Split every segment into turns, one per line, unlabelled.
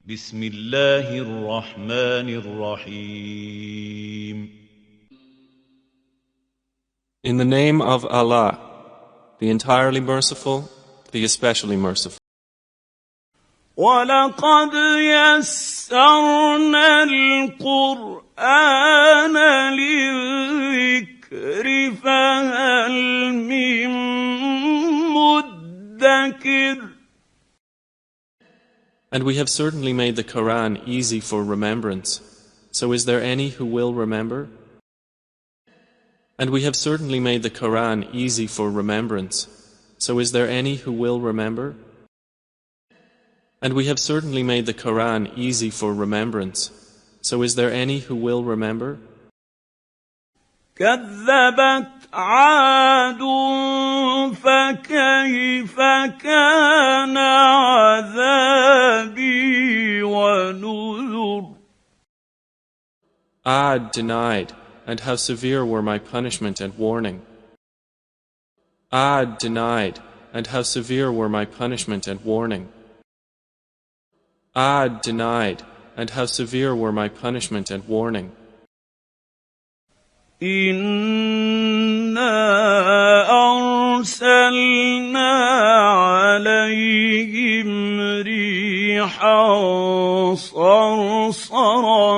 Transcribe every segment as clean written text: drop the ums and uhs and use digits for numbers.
بسم الله الرحمن الرحيم.
In the name of Allah, the entirely merciful, the especially merciful.
وَلَقَدْ يَسَّرْنَا الْقُرْآنَ لِلذِّكْرِ فَهَلْ مِن مُّدَّكِرٍ.
And we have certainly made the Quran easy for remembrance. So is there any who will remember? And we have certainly made the Quran easy for remembrance. So is there any who will remember? And we have certainly made the Quran easy for remembrance. So is there any who will remember?
كذبت عاد فكيف كان عذابي ونذر.
Ad denied, and how severe were my punishment and warning. Ad denied, and how severe were my punishment and warning. Ad denied, and how severe were my punishment and warning.
إِنَّا أَرْسَلْنَا عَلَيْهِمْ رِيحًا صَرْصَرًا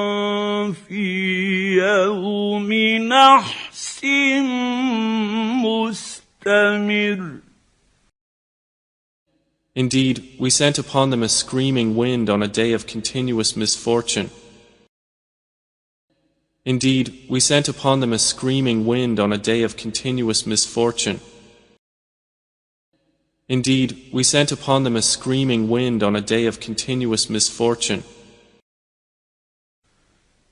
فِي يَوْمِ نَحْسٍ مُسْتَمِرٍّ.
Indeed, we sent upon them a screaming wind on a day of continuous misfortune. Indeed, we sent upon them a screaming wind on a day of continuous misfortune. Indeed, we sent upon them a screaming wind on a day of continuous misfortune.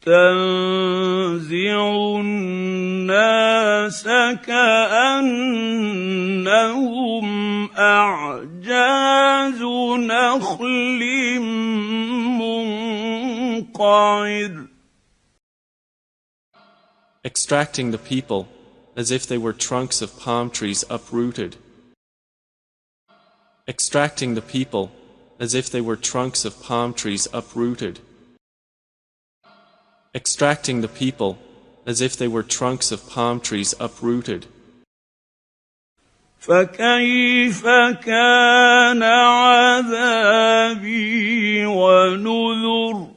تنزع الناس كأنهم أعجاز نخل منقعر.
Extracting the people as if they were trunks of palm trees uprooted. Extracting the people as if they were trunks of palm trees uprooted. Extracting the people as if they were trunks of palm trees uprooted.
فكيف كان عذابي ونذر.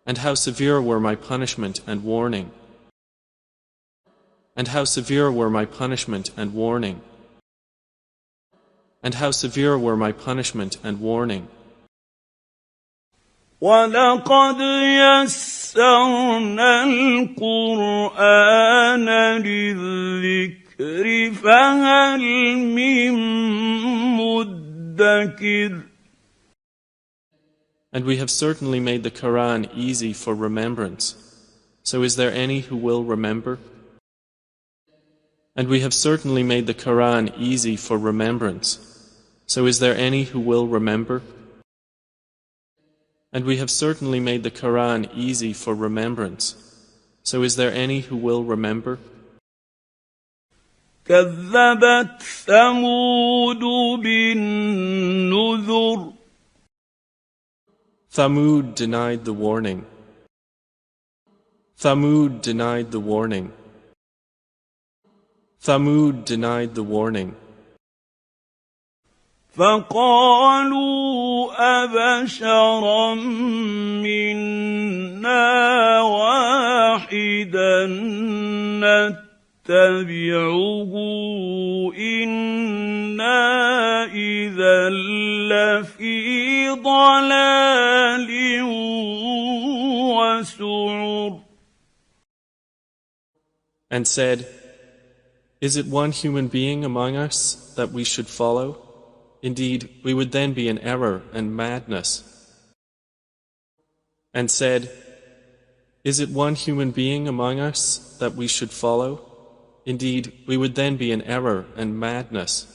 And how severe were my punishment and warning. And how severe were my punishment and warning. And how severe were my punishment and warning.
وَلَقَدْ يَسَّرْنَا الْقُرْآنَ لِلذِّكْرِ فَهَلْ مِن مُّدَّكِرٍ.
And we have certainly made the Quran easy for remembrance. So is there any who will remember? And we have certainly made the Quran easy for remembrance. So is there any who will remember? And we have certainly made the Quran easy for remembrance. So is there any who will remember?
كذبت ثمود بالنذر.
Thamud denied the warning. Thamud denied the warning. Thamud denied the warning.
فقالوا أبشرا منا واحدا نتبعه إنا إذا لفي ضلال وسعر.
And said, is it one human being among us that we should follow? Indeed, we would then be in error and madness. And said, is it one human being among us that we should follow? Indeed, we would then be in error and madness.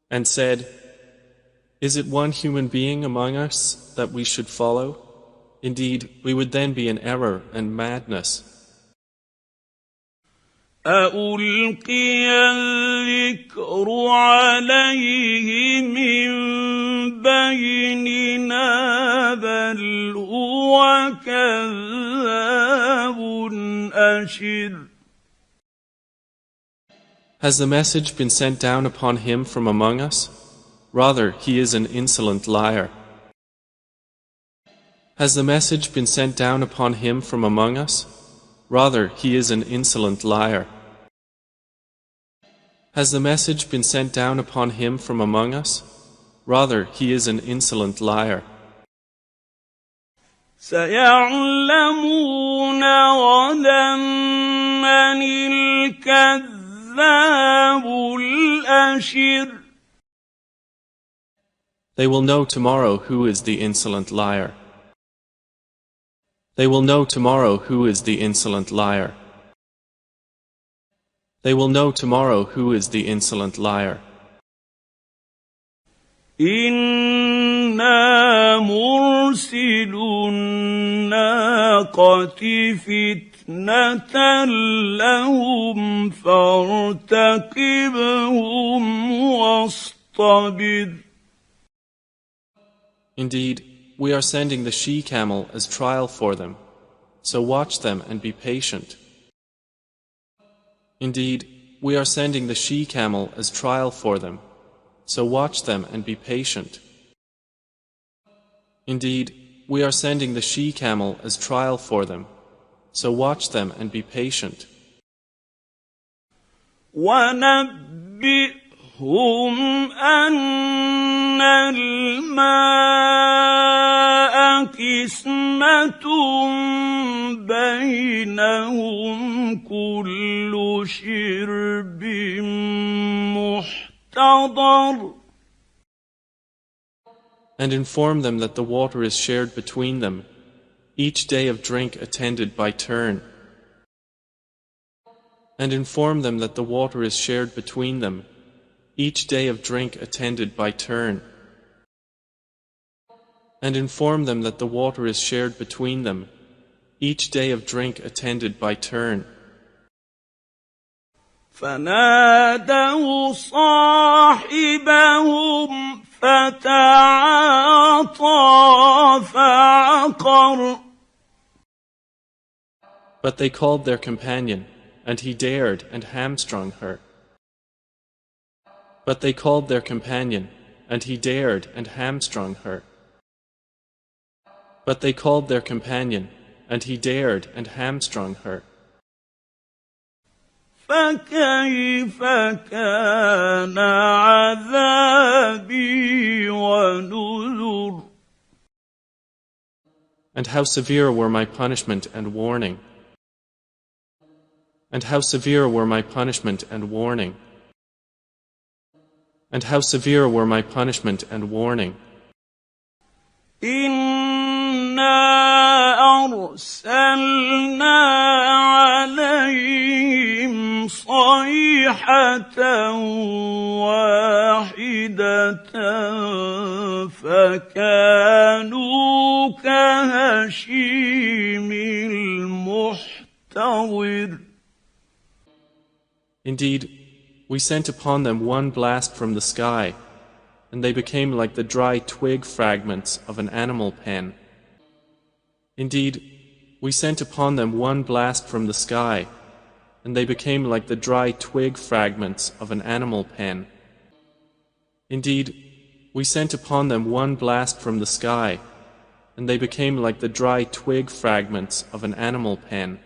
And said, is it one human being among us that we should follow? Indeed, we would then be in error and madness.
أَأُلْقِيَ الذِّكْرُ عَلَيْهِ مِن بَيْنِنَا بَلْ هُوَ كَذَّابٌ أَشِرٌ.
Has the message been sent down upon him from among us? Rather, he is an insolent liar. Has the message been sent down upon him from among us? Rather, he is an insolent liar. Has the message been sent down upon him from among us? Rather, he is an insolent liar.
سَيَعْلَمُونَ غَدًا مَّنِ الْكَذَّابُ الْأَشِرُ.
They will know tomorrow who is the insolent liar. They will know tomorrow who is the insolent liar. They will know tomorrow who is the insolent liar.
إِنَّا مُرْسِلُو النَّاقَةِ فِتْنَةً لَهُمْ فَارْتَقِبْهُمْ وَاصْطَبِرْ.
Indeed, we are sending the she-camel as trial for them, so watch them and be patient. Indeed, we are sending the she-camel as trial for them, so watch them and be patient. Indeed, we are sending the she-camel as trial for them, so watch them and be patient.
وَنَبِّئْهُمْ أَنَّ الْمَاءَ قِسْمَةٌ بَيْنَهُمْ كُلُّ شِرْبٍ مُحْتَضَرٍ.
And inform them that the water is shared between them, each day of drink attended by turn. And inform them that the water is shared between them, each day of drink attended by turn. And inform them that the water is shared between them, each day of drink attended by turn.
فَنَادَوْا صَاحِبَهُمْ فَتَعَاطَىٰ فَعَقَرَ.
But they called their companion, and he dared and hamstrung her. But they called their companion, and he dared and hamstrung her. But they called their companion, and he dared and hamstrung her.
فَكَيْفَ كَانَ عَذَابِي وَنُذُرِ.
And how severe were my punishment and warning. And how severe were my punishment and warning. And how severe were my punishment and warning.
إِنَّا أَرْسَلْنَا عَلَيْهِمْ صَيْحَةً وَاحِدَةً فَكَانُوا كَهَشِيمِ الْمُحْتَظِرِ.
Indeed, we sent upon them one blast from the sky, and they became like the dry twig fragments of an animal pen. Indeed, we sent upon them one blast from the sky, and they became like the dry twig fragments of an animal pen. Indeed, we sent upon them one blast from the sky, and they became like the dry twig fragments of an animal pen.